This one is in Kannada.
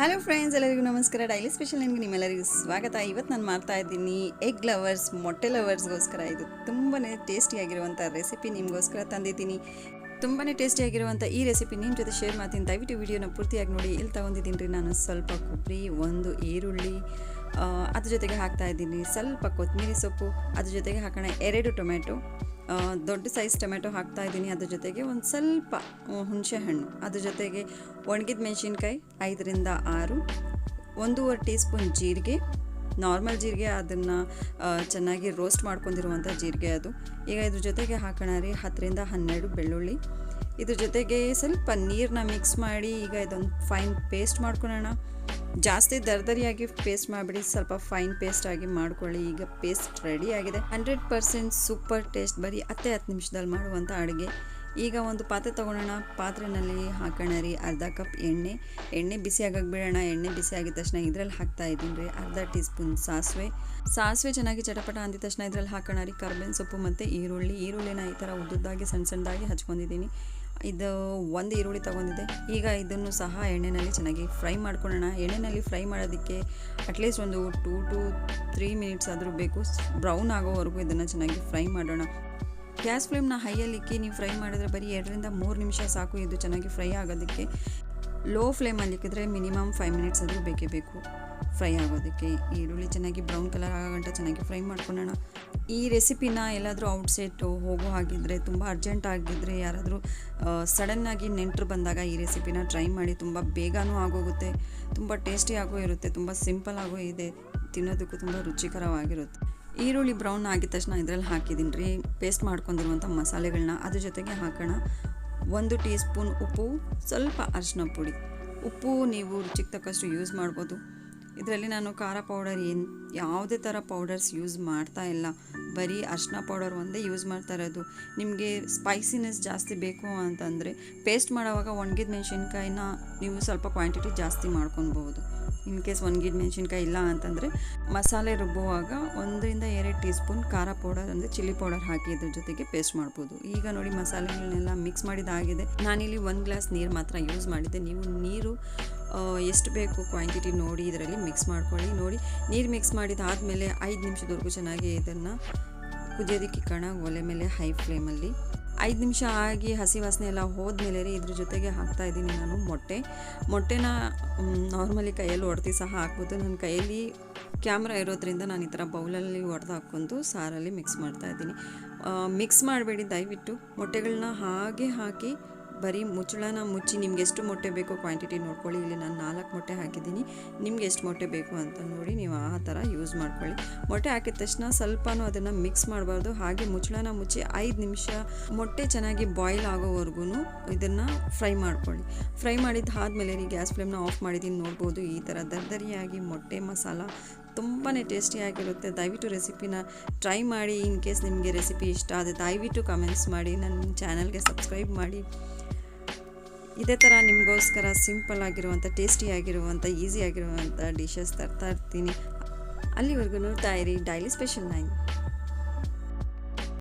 ಹಲೋ ಫ್ರೆಂಡ್ಸ್, ಎಲ್ಲರಿಗೂ ನಮಸ್ಕಾರ. ಡೈಲಿ ಸ್ಪೆಷಲ್ ನನಗೆ ನಿಮ್ಮೆಲ್ಲರಿಗೂ ಸ್ವಾಗತ. ಇವತ್ತು ನಾನು ಮಾಡ್ತಾ ಇದ್ದೀನಿ ಎಗ್ ಲವರ್ಸ್, ಮೊಟ್ಟೆ ಲವರ್ಸ್ಗೋಸ್ಕರ ಇದು ತುಂಬಾ ಟೇಸ್ಟಿಯಾಗಿರುವಂಥ ರೆಸಿಪಿ ನಿಮಗೋಸ್ಕರ ತಂದಿದ್ದೀನಿ. ತುಂಬಾ ಟೇಸ್ಟಿಯಾಗಿರುವಂಥ ಈ ರೆಸಿಪಿ ನಿಮ್ಮ ಜೊತೆ ಶೇರ್ ಮಾಡ್ತೀನಿ. ದಯವಿಟ್ಟು ವಿಡಿಯೋನ ಪೂರ್ತಿಯಾಗಿ ನೋಡಿ. ಇಲ್ಲಿ ತೊಗೊಂಡಿದ್ದೀನಿ ರೀ ನಾನು ಸ್ವಲ್ಪ ಕೊಬ್ಬರಿ, ಒಂದು ಈರುಳ್ಳಿ, ಅದ್ರ ಜೊತೆಗೆ ಹಾಕ್ತಾ ಇದ್ದೀನಿ ಸ್ವಲ್ಪ ಕೊತ್ತಂಬರಿ ಸೊಪ್ಪು, ಅದ್ರ ಜೊತೆಗೆ ಹಾಕೋಣ 2 ಟೊಮೆಟೊ, ದೊಡ್ಡ ಸೈಜ್ ಟೊಮೆಟೊ ಹಾಕ್ತಾ ಇದ್ದೀನಿ. ಅದ್ರ ಜೊತೆಗೆ ಒಂದು ಸ್ವಲ್ಪ ಹುಣಸೆ ಹಣ್ಣು, ಅದ್ರ ಜೊತೆಗೆ ಒಣಗಿದ ಮೆಣಸಿನ್ಕಾಯಿ 5 ರಿಂದ 6, 1.5 ಟೀ ಸ್ಪೂನ್ ಜೀರಿಗೆ, ನಾರ್ಮಲ್ ಜೀರಿಗೆ, ಅದನ್ನು ಚೆನ್ನಾಗಿ ರೋಸ್ಟ್ ಮಾಡ್ಕೊಂಡಿರುವಂಥ ಜೀರಿಗೆ ಅದು. ಈಗ ಇದ್ರ ಜೊತೆಗೆ ಹಾಕೋಣ ರೀ 10 ರಿಂದ 12 ಬೆಳ್ಳುಳ್ಳಿ. ಇದ್ರ ಜೊತೆಗೆ ಸ್ವಲ್ಪ ನೀರನ್ನ ಮಿಕ್ಸ್ ಮಾಡಿ ಈಗ ಇದೊಂದು ಫೈನ್ ಪೇಸ್ಟ್ ಮಾಡ್ಕೊಳ್ಳೋಣ. ಜಾಸ್ತಿ ದರ್ದರಿಯಾಗಿ ಪೇಸ್ಟ್ ಮಾಡಿಬಿಡಿ, ಸ್ವಲ್ಪ ಫೈನ್ ಪೇಸ್ಟ್ ಆಗಿ ಮಾಡ್ಕೊಳ್ಳಿ. ಈಗ ಪೇಸ್ಟ್ ರೆಡಿ ಆಗಿದೆ. 100% ಸೂಪರ್ ಟೇಸ್ಟ್, ಬರೀ 10 ನಿಮಿಷದಲ್ಲಿ ಮಾಡುವಂಥ ಅಡುಗೆ. ಈಗ ಒಂದು ಪಾತ್ರೆ ತೊಗೊಳ್ಳೋಣ. ಪಾತ್ರೆಯಲ್ಲಿ ಹಾಕೋಣ ರೀ ಅರ್ಧ ಕಪ್ ಎಣ್ಣೆ ಬಿಸಿ ಆಗಕ್ಕೆ ಬಿಡೋಣ. ಎಣ್ಣೆ ಬಿಸಿ ಆಗಿದ ತಕ್ಷಣ ಇದರಲ್ಲಿ ಹಾಕ್ತಾ ಇದ್ದೀನಿ ರೀ ಅರ್ಧ ಟೀ ಸ್ಪೂನ್ ಸಾಸಿವೆ ಚೆನ್ನಾಗಿ ಚಟಪಟ ಅಂದಿದ ತಕ್ಷಣ ಇದರಲ್ಲಿ ಹಾಕೋಣ ರೀ ಕರ್ಬೇವಿನ ಸೊಪ್ಪು ಮತ್ತು ಈರುಳ್ಳಿನ ಈ ಥರ ಉದ್ದುದ್ದಾಗಿ ಸಣ್ಣದಾಗಿ ಹಚ್ಕೊಂಡಿದ್ದೀನಿ. ಇದು ಒಂದು ಈರುಳ್ಳಿ ತೊಗೊಂಡಿದ್ದೆ. ಈಗ ಇದನ್ನು ಸಹ ಎಣ್ಣೆಯಲ್ಲಿ ಚೆನ್ನಾಗಿ ಫ್ರೈ ಮಾಡ್ಕೊಳ್ಳೋಣ. ಎಣ್ಣೆಯಲ್ಲಿ ಫ್ರೈ ಮಾಡೋದಕ್ಕೆ ಅಟ್ಲೀಸ್ಟ್ ಒಂದು 2 to 3 ಮಿನಿಟ್ಸ್ ಆದರೂ ಬೇಕು. ಬ್ರೌನ್ ಆಗೋವರೆಗೂ ಇದನ್ನು ಚೆನ್ನಾಗಿ ಫ್ರೈ ಮಾಡೋಣ. ಗ್ಯಾಸ್ ಫ್ಲೇಮ್ನ ಹೈಯಲ್ಲಿಕ್ಕಿ ನೀವು ಫ್ರೈ ಮಾಡಿದ್ರೆ ಬರೀ 2 ರಿಂದ 3 ನಿಮಿಷ ಸಾಕು ಇದು ಚೆನ್ನಾಗಿ ಫ್ರೈ ಆಗೋದಕ್ಕೆ. ಲೋ ಫ್ಲೇಮಲ್ಲಿ ಇಕ್ಕಿದ್ರೆ ಮಿನಿಮಮ್ 5 ಮಿನಿಟ್ಸ್ ಆದರೂ ಬೇಕೇ ಬೇಕು ಫ್ರೈ ಆಗೋದಕ್ಕೆ. ಈರುಳ್ಳಿ ಚೆನ್ನಾಗಿ ಬ್ರೌನ್ ಕಲರ್ ಆಗೋಗಂಟ ಚೆನ್ನಾಗಿ ಫ್ರೈ ಮಾಡ್ಕೊಳ್ಳೋಣ. ಈ ರೆಸಿಪಿನ ಎಲ್ಲಾದರೂ ಔಟ್ಸೈಡ್ ಹೋಗೋ ಹಾಗಿದ್ರೆ, ತುಂಬ ಅರ್ಜೆಂಟ್ ಆಗಿದ್ದರೆ, ಯಾರಾದರೂ ಸಡನ್ನಾಗಿ ನೆಂಟರು ಬಂದಾಗ ಈ ರೆಸಿಪಿನ ಟ್ರೈ ಮಾಡಿ. ತುಂಬ ಬೇಗನೂ ಆಗೋಗುತ್ತೆ, ತುಂಬ ಟೇಸ್ಟಿಯಾಗೂ ಇರುತ್ತೆ, ತುಂಬ ಸಿಂಪಲ್ ಆಗೋ ಇದೆ, ತಿನ್ನೋದಕ್ಕೂ ತುಂಬ ರುಚಿಕರವಾಗಿರುತ್ತೆ. ಈರುಳ್ಳಿ ಬ್ರೌನ್ ಆಗಿದ ತಕ್ಷಣ ಇದರಲ್ಲಿ ಹಾಕಿದ್ದೀನಿ ರೀ ಪೇಸ್ಟ್ ಮಾಡ್ಕೊಂಡಿರುವಂಥ ಮಸಾಲೆಗಳನ್ನ. ಅದ್ರ ಜೊತೆಗೆ ಹಾಕೋಣ 1 ಟೀ ಸ್ಪೂನ್ ಉಪ್ಪು, ಸ್ವಲ್ಪ ಅರಿಶಿನ ಪುಡಿ. ಉಪ್ಪು ನೀವು ರುಚಿಗೆ ತಕ್ಕಷ್ಟು ಯೂಸ್ ಮಾಡ್ಬೋದು. ಇದರಲ್ಲಿ ನಾನು ಖಾರ ಪೌಡರ್ ಯಾವುದೇ ಥರ ಪೌಡರ್ಸ್ ಯೂಸ್ ಮಾಡ್ತಾ ಇಲ್ಲ, ಬರೀ ಅರಿಶಿನ ಪೌಡರ್ ಒಂದೇ ಯೂಸ್ ಮಾಡ್ತಾ ಇರೋದು. ನಿಮಗೆ ಸ್ಪೈಸಿನೆಸ್ ಜಾಸ್ತಿ ಬೇಕು ಅಂತಂದರೆ ಪೇಸ್ಟ್ ಮಾಡೋವಾಗ ಒಣಗಿದ ಮೆಣಸಿನ್ಕಾಯಿನ ನೀವು ಸ್ವಲ್ಪ ಕ್ವಾಂಟಿಟಿ ಜಾಸ್ತಿ ಮಾಡ್ಕೊಬೋದು. ಇನ್ ಕೇಸ್ ಒಣಗಿದ ಮೆಣಸಿನ್ಕಾಯಿ ಇಲ್ಲ ಅಂತಂದರೆ ಮಸಾಲೆ ರುಬ್ಬುವಾಗ 1 ರಿಂದ 2 ಟೀ ಸ್ಪೂನ್ ಖಾರ ಪೌಡರ್ ಅಂದರೆ ಚಿಲ್ಲಿ ಪೌಡರ್ ಹಾಕಿ ಇದ್ರ ಜೊತೆಗೆ ಪೇಸ್ಟ್ ಮಾಡ್ಬೋದು. ಈಗ ನೋಡಿ ಮಸಾಲೆಗಳನ್ನೆಲ್ಲ ಮಿಕ್ಸ್ ಮಾಡಿದಾಗಿದೆ. ನಾನಿಲ್ಲಿ 1 ಗ್ಲಾಸ್ ನೀರು ಮಾತ್ರ ಯೂಸ್ ಮಾಡಿದ್ದೆ. ನೀವು ನೀರು ಎಷ್ಟು ಬೇಕು ಕ್ವಾಂಟಿಟಿ ನೋಡಿ ಇದರಲ್ಲಿ ಮಿಕ್ಸ್ ಮಾಡ್ಕೊಳ್ಳಿ. ನೋಡಿ ನೀರು ಮಿಕ್ಸ್ ಮಾಡಿದಾದಮೇಲೆ 5 ನಿಮಿಷದವರೆಗೂ ಚೆನ್ನಾಗಿ ಇದನ್ನು ಕುದಿಯೋದಕ್ಕೆ ಇಕ್ಕೋಣ ಒಲೆ ಮೇಲೆ ಹೈ ಫ್ಲೇಮಲ್ಲಿ. 5 ನಿಮಿಷ ಆಗಿ ಹಸಿ ವಾಸನೆ ಎಲ್ಲ ಹೋದ್ಮೇಲೆ ರೀ ಇದ್ರ ಜೊತೆಗೆ ಹಾಕ್ತಾ ಇದ್ದೀನಿ ನಾನು ಮೊಟ್ಟೆನ ನಾರ್ಮಲಿ ಕೈಯಲ್ಲಿ ಹೊಡೆದು ಸಹ ಹಾಕ್ಬೋದು. ನನ್ನ ಕೈಯಲ್ಲಿ ಕ್ಯಾಮ್ರಾ ಇರೋದ್ರಿಂದ ನಾನು ಈ ಥರ ಬೌಲಲ್ಲಿ ಹೊಡೆದು ಹಾಕ್ಕೊಂಡು ಸಾರಲ್ಲಿ ಮಿಕ್ಸ್ ಮಾಡ್ತಾಯಿದ್ದೀನಿ. ಮಿಕ್ಸ್ ಮಾಡಬೇಡಿ ದಯವಿಟ್ಟು. ಮೊಟ್ಟೆಗಳನ್ನ ಹಾಗೆ ಹಾಕಿ ಬರೀ ಮುಚ್ಚಳನ ಮುಚ್ಚಿ ನಿಮ್ಗೆ ಎಷ್ಟು ಮೊಟ್ಟೆ ಬೇಕೋ ಕ್ವಾಂಟಿಟಿ ನೋಡ್ಕೊಳ್ಳಿ. ಇಲ್ಲಿ ನಾನು 4 ಮೊಟ್ಟೆ ಹಾಕಿದ್ದೀನಿ. ನಿಮ್ಗೆ ಎಷ್ಟು ಮೊಟ್ಟೆ ಬೇಕು ಅಂತ ನೋಡಿ ನೀವು ಆ ಥರ ಯೂಸ್ ಮಾಡ್ಕೊಳ್ಳಿ. ಮೊಟ್ಟೆ ಹಾಕಿದ ತಕ್ಷಣ ಸ್ವಲ್ಪನೂ ಅದನ್ನು ಮಿಕ್ಸ್ ಮಾಡಬಾರ್ದು. ಹಾಗೆ ಮುಚ್ಚಳನ ಮುಚ್ಚಿ 5 ನಿಮಿಷ ಮೊಟ್ಟೆ ಚೆನ್ನಾಗಿ ಬಾಯ್ಲ್ ಆಗೋವರೆಗೂ ಇದನ್ನು ಫ್ರೈ ಮಾಡ್ಕೊಳ್ಳಿ. ಫ್ರೈ ಮಾಡಿದ್ದಾದಮೇಲೆ ನೀವು ಗ್ಯಾಸ್ ಫ್ಲೇಮ್ನ ಆಫ್ ಮಾಡಿದ್ದೀನಿ ನೋಡ್ಬೋದು. ಈ ಥರ ದರ್ದರಿಯಾಗಿ ಮೊಟ್ಟೆ ಮಸಾಲ ತುಂಬಾ ಟೇಸ್ಟಿಯಾಗಿರುತ್ತೆ. ದಯವಿಟ್ಟು ರೆಸಿಪಿನ ಟ್ರೈ ಮಾಡಿ. ಇನ್ ಕೇಸ್ ನಿಮಗೆ ರೆಸಿಪಿ ಇಷ್ಟ ಆದರೆ ದಯವಿಟ್ಟು ಕಮೆಂಟ್ಸ್ ಮಾಡಿ, ನನ್ನ ಚಾನಲ್ಗೆ ಸಬ್ಸ್ಕ್ರೈಬ್ ಮಾಡಿ. ಇದೇ ಥರ ನಿಮಗೋಸ್ಕರ ಸಿಂಪಲ್ ಆಗಿರುವಂಥ, ಟೇಸ್ಟಿಯಾಗಿರುವಂಥ, ಈಸಿಯಾಗಿರುವಂಥ ಡಿಶಸ್ ತರ್ತಾ ಇರ್ತೀನಿ. ಅಲ್ಲಿವರೆಗೂ ನೋಡ್ತಾ ಇರಿ ಡೈಲಿ ಸ್ಪೆಷಲ್ 9.